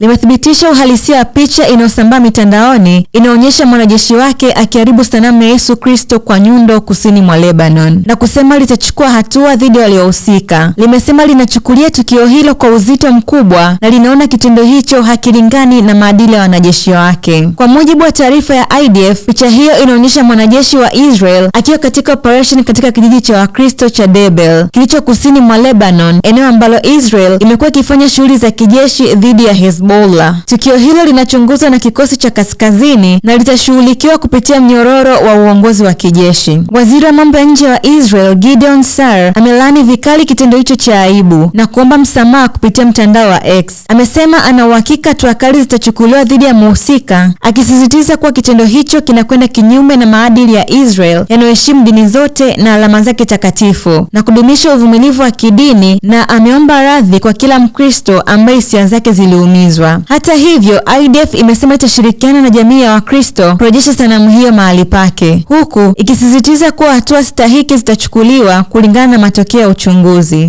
limethibitisha uhalisia wa picha inayosambaa mitandaoni inaonyesha mwanajeshi wake akiharibu sanamu ya Yesu Kristo kwa nyundo kusini mwa Lebanon na kusema litachukua hatua dhidi ya waliohusika. Limesema linachukulia tukio hilo kwa uzito mkubwa na linaona kitendo hicho hakilingani na maadili ya wanajeshi wake. Kwa mujibu wa taarifa ya IDF, picha hiyo inaonyesha mwanajeshi wa Israel akiwa katika operation katika kijiji cha Wakristo cha Debel kilicho kusini mwa Lebanon, eneo ambalo Israel imekuwa ikifanya shughuli za kijeshi dhidi ya Hezbollah. Tukio hilo linachunguzwa na kikosi cha kaskazini na litashughulikiwa kupitia mnyororo wa uongozi wa kijeshi. Waziri wa mambo ya nje wa Israel Gideon Saar amelaani vikali kitendo hicho cha aibu na kuomba msamaha kupitia mtandao wa X. Amesema ana uhakika hatua kali zitachukuliwa dhidi ya mhusika, akisisitiza kuwa kitendo hicho kinakwenda kinyume na maadili ya Israel yanayoheshimu dini zote na alama zake takatifu na kudumisha uvumilivu wa kidini, na ameomba radhi kwa kila Mkristo ambaye hisia zake ziliumizwa. Hata hivyo, IDF imesema itashirikiana na jamii ya Wakristo kurejesha sanamu hiyo mahali pake, huku ikisisitiza kuwa hatua stahiki zitachukuliwa kulingana na matokeo ya uchunguzi.